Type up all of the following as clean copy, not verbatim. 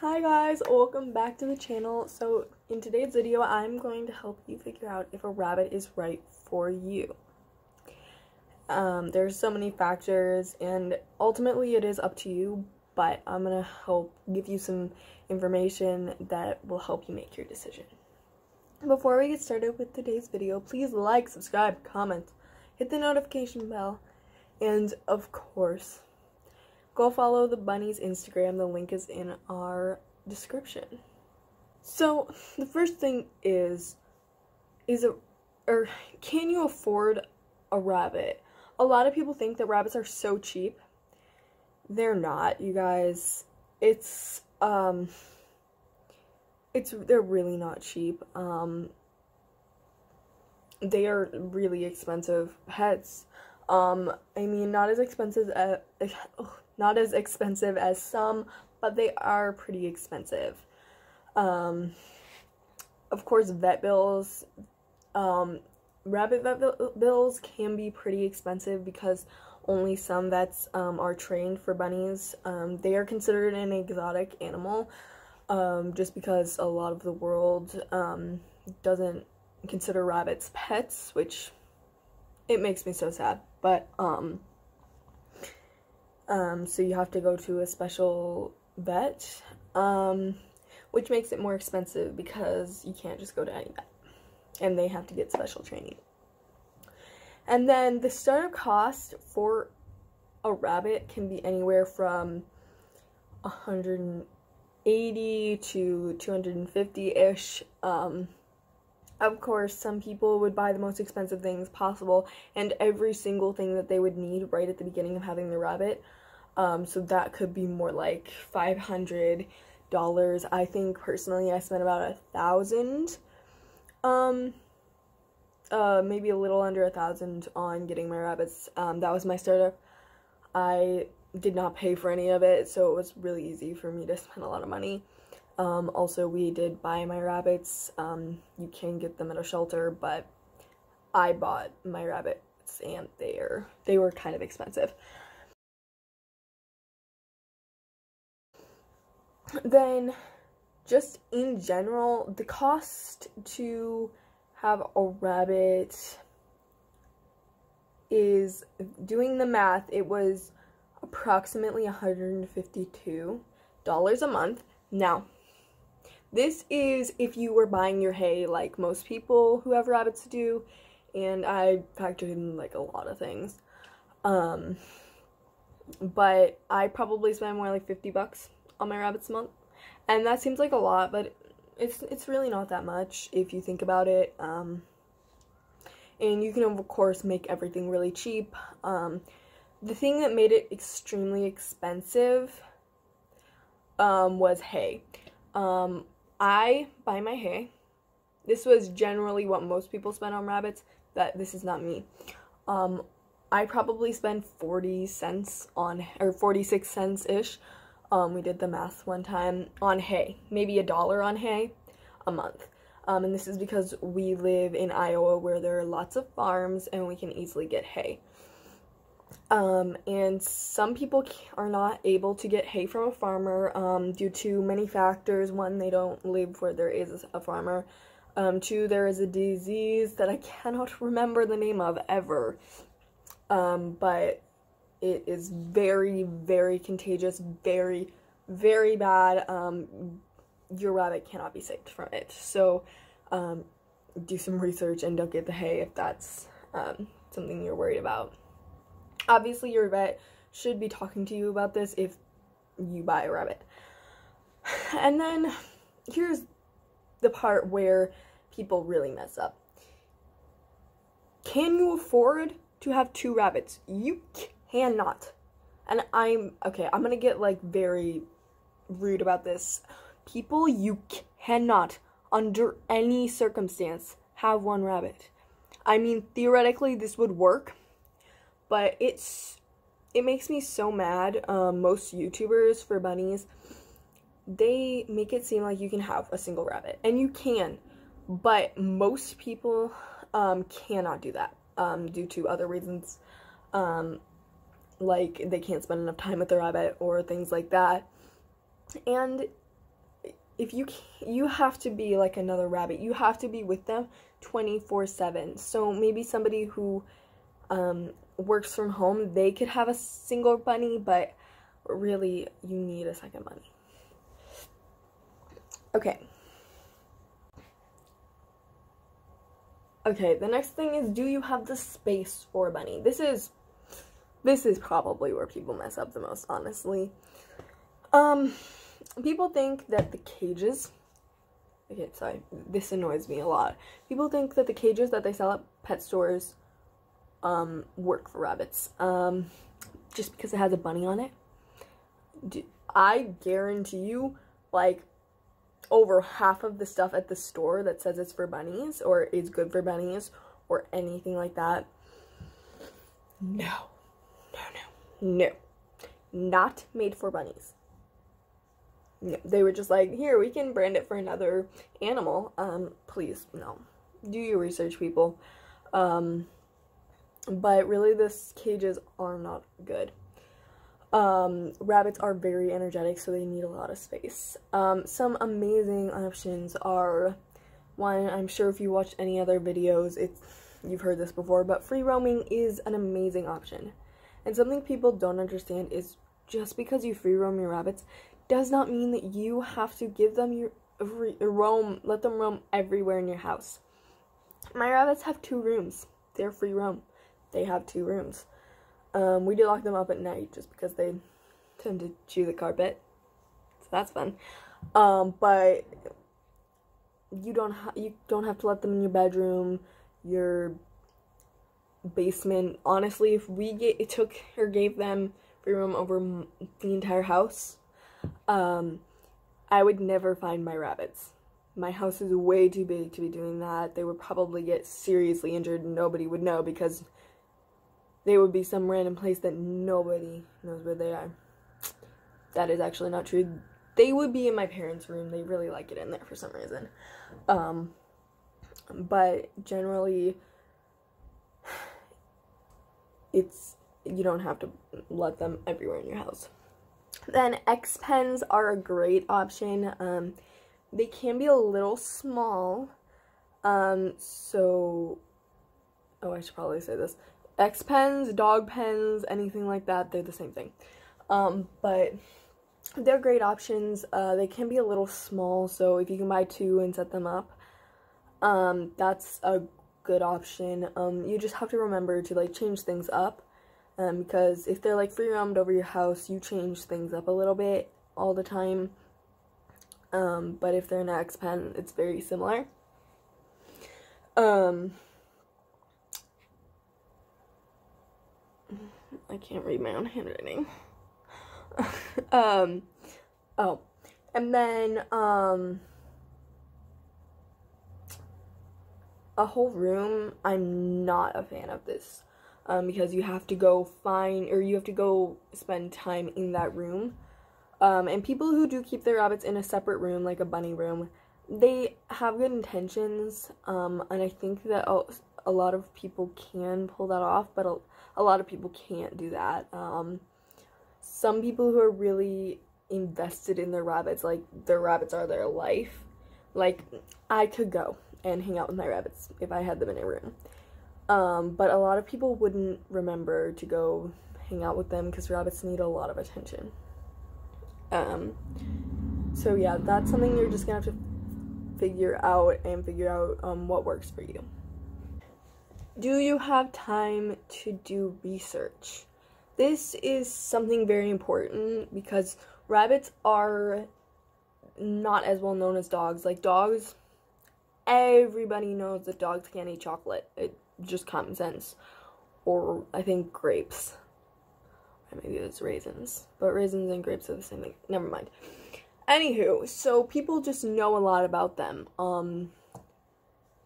Hi guys, welcome back to the channel. So in today's video, I'm going to help you figure out if a rabbit is right for you. There's so many factors and ultimately it is up to you, but I'm going to help give you some information that will help you make your decision. Before we get started with today's video, please like, subscribe, comment, hit the notification bell, and of course, go follow the bunnies' Instagram. The link is in our description. So the first thing is can you afford a rabbit? A lot of people think that rabbits are so cheap. They're not, you guys. They're really not cheap. They are really expensive pets. I mean, not as expensive as some, but they are pretty expensive. Of course, vet bills. Rabbit vet bills can be pretty expensive because only some vets are trained for bunnies. They are considered an exotic animal, just because a lot of the world doesn't consider rabbits pets, which it makes me so sad. But so you have to go to a special vet, which makes it more expensive because you can't just go to any vet, and they have to get special training. And then the startup cost for a rabbit can be anywhere from $180 to $250-ish. Of course, some people would buy the most expensive things possible and every single thing that they would need right at the beginning of having the rabbit. So that could be more like $500. I think personally I spent about $1,000, maybe a little under $1,000 on getting my rabbits. That was my startup. I did not pay for any of it, so it was really easy for me to spend a lot of money. Also, we did buy my rabbits. You can get them at a shelter, but I bought my rabbits and they were kind of expensive. Then, just in general, the cost to have a rabbit is, doing the math, it was approximately $152 a month. Now, this is if you were buying your hay like most people who have rabbits do, and I factored in like a lot of things. But I probably spend more like $50 on my rabbits a month, and that seems like a lot, but it's really not that much if you think about it. And you can of course make everything really cheap. The thing that made it extremely expensive was hay. I buy my hay. This was generally what most people spend on rabbits. This is not me. I probably spend 40 cents on, or 46 cents-ish. We did the math one time on hay. Maybe $1 on hay a month. And this is because we live in Iowa where there are lots of farms and we can easily get hay. And some people are not able to get hay from a farmer due to many factors. One, they don't live where there is a farmer. Two, there is a disease that I cannot remember the name of ever. But it is very, very contagious, very, very bad. Your rabbit cannot be saved from it. So do some research and don't get the hay if that's something you're worried about. Obviously, your vet should be talking to you about this if you buy a rabbit. And then here's the part where people really mess up. Can you afford to have 2 rabbits? You cannot. And I'm gonna get like very rude about this. People, you cannot, under any circumstance, have 1 rabbit. I mean, theoretically this would work, but it makes me so mad. Most YouTubers for bunnies, they make it seem like you can have a single rabbit, and you can, but most people cannot do that due to other reasons, like they can't spend enough time with the rabbit or things like that. And if you have to be like another rabbit. You have to be with them 24/7. So maybe somebody who works from home, they could have a single bunny, but really you need a second bunny. Okay. Okay, the next thing is, do you have the space for a bunny? This is probably where people mess up the most, honestly. People think that the cages, okay, sorry, this annoys me a lot. People think that the cages that they sell at pet stores, work for rabbits, just because it has a bunny on it. I guarantee you, like, over half of the stuff at the store that says it's for bunnies, or is good for bunnies, or anything like that, no, not made for bunnies. No, they were just like, here, we can brand it for another animal. Please, no. Do your research, people. But really, the cages are not good. Rabbits are very energetic, so they need a lot of space. Some amazing options are, one, I'm sure if you watched any other videos, you've heard this before, but free roaming is an amazing option. And something people don't understand is, just because you free roam your rabbits does not mean that you have to give them let them roam everywhere in your house. My rabbits have 2 rooms. They're free roam. They have 2 rooms. We do lock them up at night just because they tend to chew the carpet, so that's fun. But you don't have to let them in your bedroom, your basement. Honestly, if we gave them free roam over the entire house, I would never find my rabbits. My house is way too big to be doing that. They would probably get seriously injured and nobody would know, because they would be some random place that nobody knows where they are. That is actually not true. They would be in my parents' room. They really like it in there for some reason. But generally, you don't have to let them everywhere in your house. Then X pens are a great option. They can be a little small. I should probably say this. X pens, dog pens, anything like that, they're the same thing. But they're great options. They can be a little small, so if you can buy 2 and set them up, that's a good option. You just have to remember to, like, change things up, because if they're, like, free roamed over your house, you change things up a little bit all the time. But if they're an X pen, it's very similar. I can't read my own handwriting. Oh, and then, a whole room, I'm not a fan of this, because you have to go spend time in that room, and people who do keep their rabbits in a separate room, like a bunny room, they have good intentions, and I think that a lot of people can pull that off, but a lot of people can't do that. Some people who are really invested in their rabbits, like their rabbits are their life, like I could go and hang out with my rabbits if I had them in a room. But a lot of people wouldn't remember to go hang out with them because rabbits need a lot of attention. So yeah, that's something you're just gonna have to figure out what works for you. Do you have time to do research? This is something very important because rabbits are not as well known as dogs. Like dogs, everybody knows that dogs can't eat chocolate. It's just common sense. Or I think grapes. Or maybe it's raisins. But raisins and grapes are the same thing. Never mind. Anywho, so people just know a lot about them.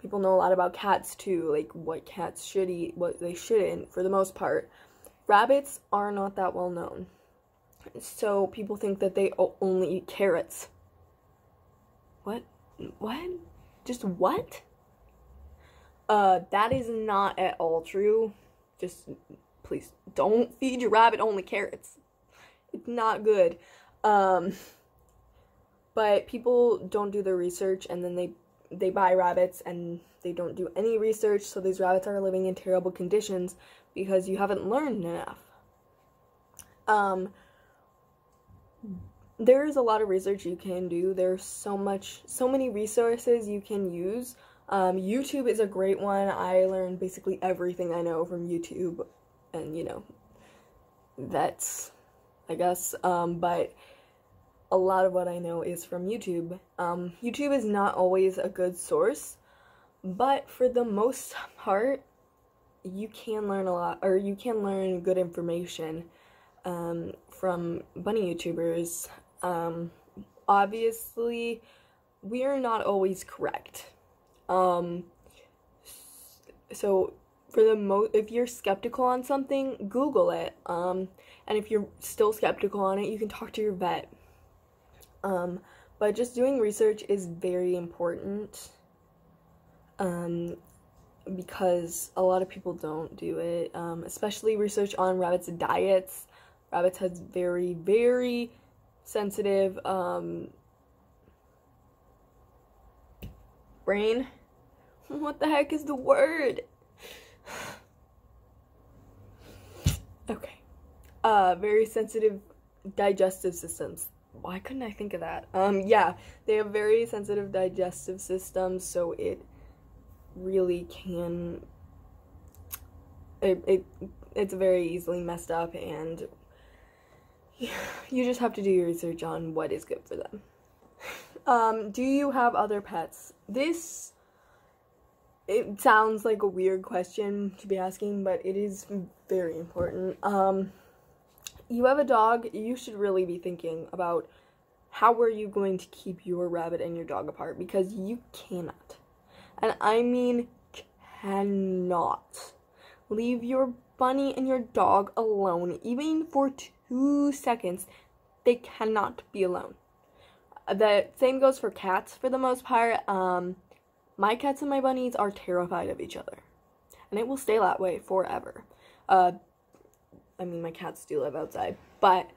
People know a lot about cats too, like what cats should eat, what they shouldn't, for the most part. Rabbits are not that well known. So people think that they only eat carrots. What? What? Just what? That is not at all true. Just, please, don't feed your rabbit only carrots. It's not good. But people don't do their research, and then they buy rabbits and they don't do any research, so these rabbits are living in terrible conditions because you haven't learned enough. There's a lot of research you can do. There's so many resources you can use. YouTube is a great one. I learned basically everything I know from YouTube, and you know, that's, I guess, but a lot of what I know is from YouTube. YouTube is not always a good source, but for the most part, you can learn a lot, or you can learn good information from bunny YouTubers. Obviously, we are not always correct. So for if you're skeptical on something, Google it. And if you're still skeptical on it, you can talk to your vet. But just doing research is very important. Because a lot of people don't do it, especially research on rabbits' diets. Rabbits has very, very sensitive brain. What the heck is the word? Okay. Very sensitive digestive systems. Why couldn't I think of that? Yeah, they have very sensitive digestive systems, so it really can, it's very easily messed up, and you just have to do your research on what is good for them. Do you have other pets? It sounds like a weird question to be asking, but it is very important. You have a dog, you should really be thinking about how are you going to keep your rabbit and your dog apart, because you cannot. And I mean cannot leave your bunny and your dog alone, even for 2 seconds. They cannot be alone. The same goes for cats for the most part. My cats and my bunnies are terrified of each other, and it will stay that way forever. I mean, my cats do live outside, but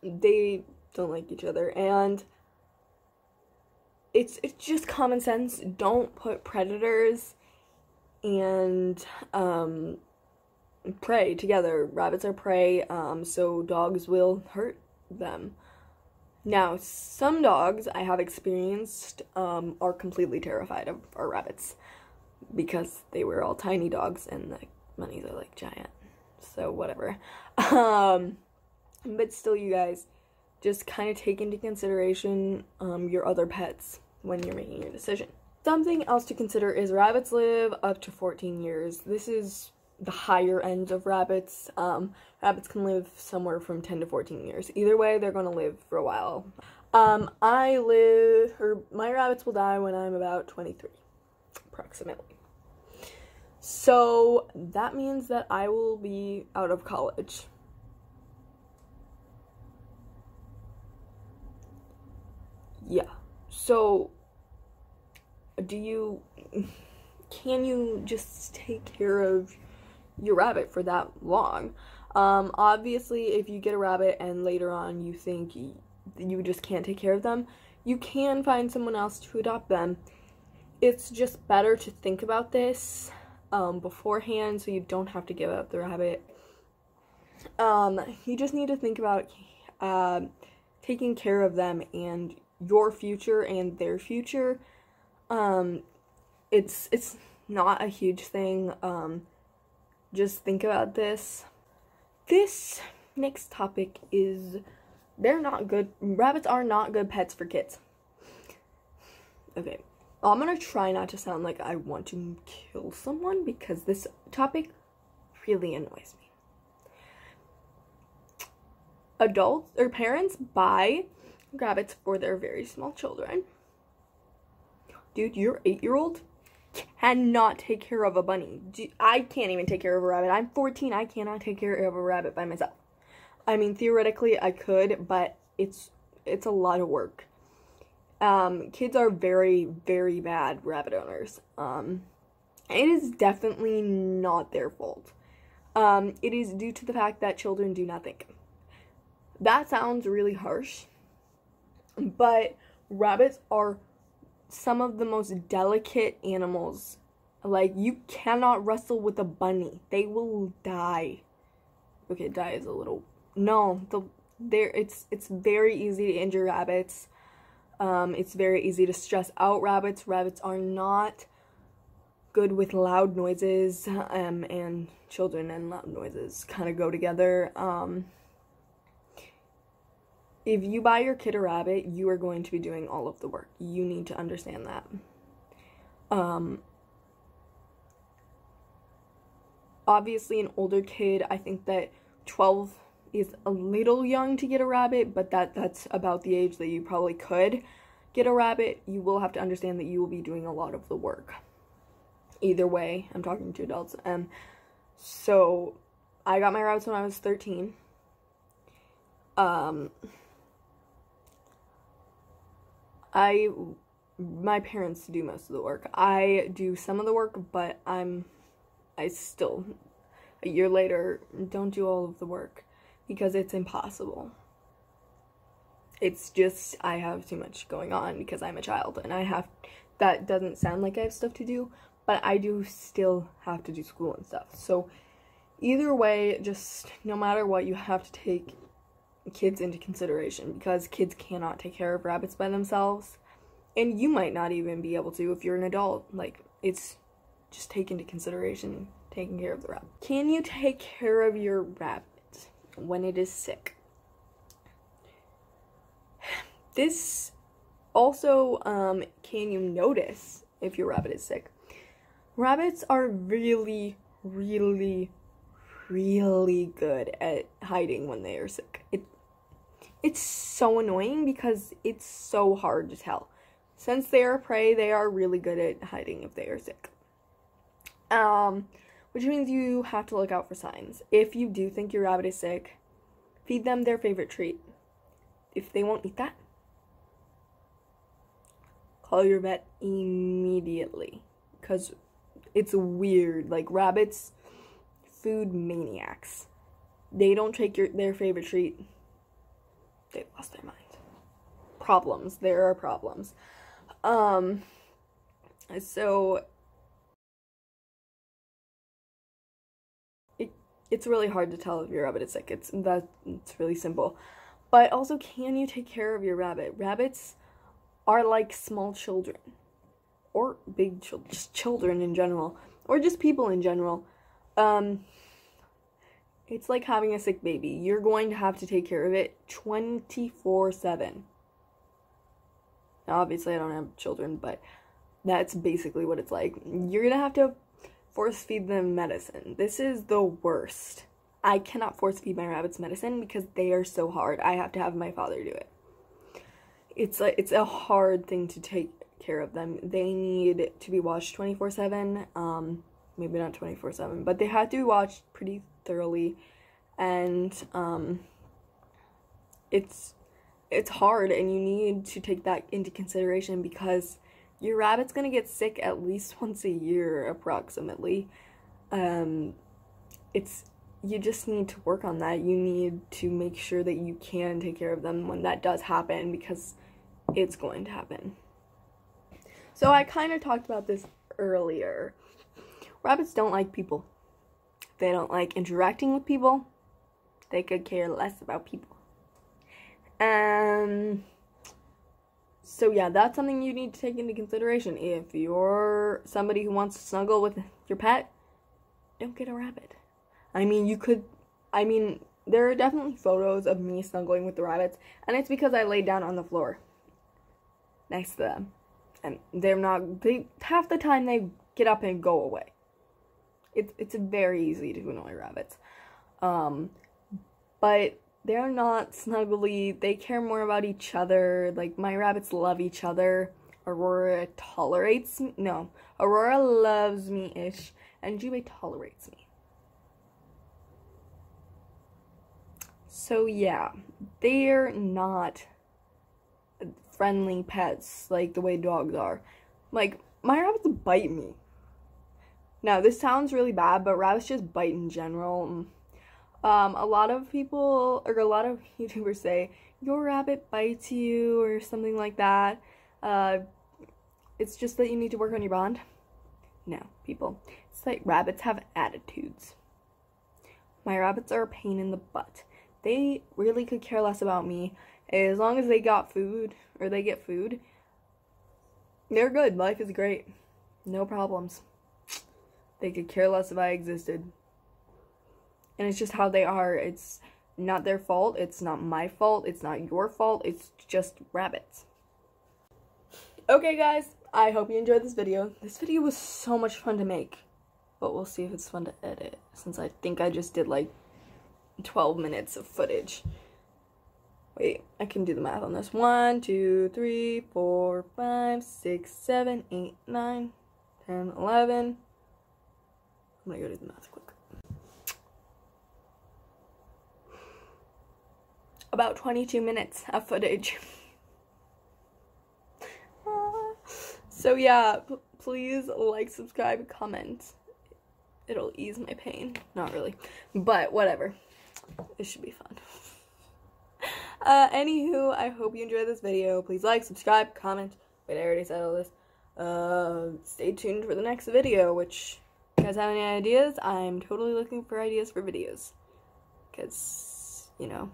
they don't like each other, and it's just common sense. Don't put predators and prey together. Rabbits are prey, so dogs will hurt them. Now, some dogs I have experienced are completely terrified of our rabbits because they were all tiny dogs and the bunnies are like giant. So whatever. But still, you guys, just kind of take into consideration your other pets when you're making your decision. Something else to consider is rabbits live up to 14 years. This is the higher end of rabbits. Rabbits can live somewhere from 10 to 14 years. Either way, they're going to live for a while. My rabbits will die when I'm about 23, approximately. So that means that I will be out of college. Yeah. So can you just take care of your rabbit for that long? Obviously, if you get a rabbit and later on you think you just can't take care of them, you can find someone else to adopt them. It's just better to think about this beforehand so you don't have to give up the rabbit. You just need to think about taking care of them and your future and their future. It's not a huge thing. Just think about this. This next topic is, rabbits are not good pets for kids. Okay, I'm gonna try not to sound like I want to kill someone because this topic really annoys me. Adults or parents buy rabbits for their very small children. Dude, your 8-year-old cannot take care of a bunny. I can't even take care of a rabbit. I'm 14. I cannot take care of a rabbit by myself. I mean, theoretically, I could, but it's a lot of work. Kids are very, very bad rabbit owners. It is definitely not their fault. It is due to the fact that children do not think. That sounds really harsh, But rabbits are some of the most delicate animals. Like, you cannot wrestle with a bunny. They will die. Okay, die is a little... No, it's very easy to injure rabbits. It's very easy to stress out rabbits. Rabbits are not good with loud noises, and children and loud noises kind of go together. If you buy your kid a rabbit, you are going to be doing all of the work. You need to understand that. Obviously, an older kid, I think that 12 is a little young to get a rabbit, but that's about the age that you probably could get a rabbit. You will have to understand that you will be doing a lot of the work. Either way, I'm talking to adults. So I got my rabbits when I was 13. My parents do most of the work. I do some of the work, but I still, a year later, don't do all of the work because it's impossible. It's just, I have too much going on because I'm a child, and that doesn't sound like I have stuff to do, but I do still have to do school and stuff. So either way, just no matter what, you have to take kids into consideration because kids cannot take care of rabbits by themselves, and you might not even be able to if you're an adult. Like, it's just take into consideration taking care of the rabbit. Can you take care of your rabbit when it is sick? This also, can you notice if your rabbit is sick? Rabbits are really, really, really good at hiding when they are sick. It's so annoying because it's so hard to tell. Since they are prey, they are really good at hiding if they are sick. Which means you have to look out for signs. If you do think your rabbit is sick, feed them their favorite treat. If they won't eat that, call your vet immediately. Because it's weird. Like, rabbits, food maniacs. They don't take their favorite treat. They lost their mind. Problems. There are problems. So it's really hard to tell if your rabbit is sick. It's really simple. But also, can you take care of your rabbit? Rabbits are like small children, or big children, just children in general, or just people in general. It's like having a sick baby. You're going to have to take care of it 24/7. Now, obviously, I don't have children, but that's basically what it's like. You're gonna have to force feed them medicine. This is the worst. I cannot force feed my rabbits medicine because they are so hard. I have to have my father do it. It's a hard thing to take care of them. They need to be watched 24/7. Maybe not 24/7, but they have to be watched pretty thoroughly, and it's hard, and you need to take that into consideration because your rabbit's gonna get sick at least once a year, approximately. You just need to work on that. You need to make sure that you can take care of them when that does happen, because it's going to happen. So I kind of talked about this earlier. Rabbits don't like people. They don't like interacting with people. They could care less about people. So yeah, that's something you need to take into consideration. If you're somebody who wants to snuggle with your pet, don't get a rabbit. There are definitely photos of me snuggling with the rabbits, and it's because I laid down on the floor next to them. And half the time they get up and go away. It's very easy to annoy rabbits. But they're not snuggly. They care more about each other. Like, my rabbits love each other. Aurora loves me-ish, and Jube tolerates me. So yeah, they're not friendly pets like the way dogs are. Like, my rabbits bite me. Now, this sounds really bad, but rabbits just bite in general. A lot of people, or a lot of YouTubers say, your rabbit bites you, or something like that. It's just that you need to work on your bond. No, people. It's like rabbits have attitudes. My rabbits are a pain in the butt. They really could care less about me. As long as they got food, or they get food, they're good. Life is great. No problems. They could care less if I existed. And it's just how they are. It's not their fault. It's not my fault. It's not your fault. It's just rabbits. Okay, guys. I hope you enjoyed this video. This video was so much fun to make. But we'll see if it's fun to edit, since I think I just did like 12 minutes of footage. Wait, I can do the math on this. 1, 2, 3, 4, 5, 6, 7, 8, 9, 10, 11. I'm gonna go do the math quick. About 22 minutes of footage. So yeah, please like, subscribe, comment. It'll ease my pain. Not really, but whatever. It should be fun. Anywho, I hope you enjoyed this video. Please like, subscribe, comment. Wait, I already said all this. Stay tuned for the next video, which, if you guys have any ideas, I'm totally looking for ideas for videos. Because, you know,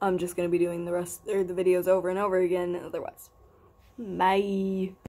I'm just gonna be doing the videos over and over again otherwise. Bye.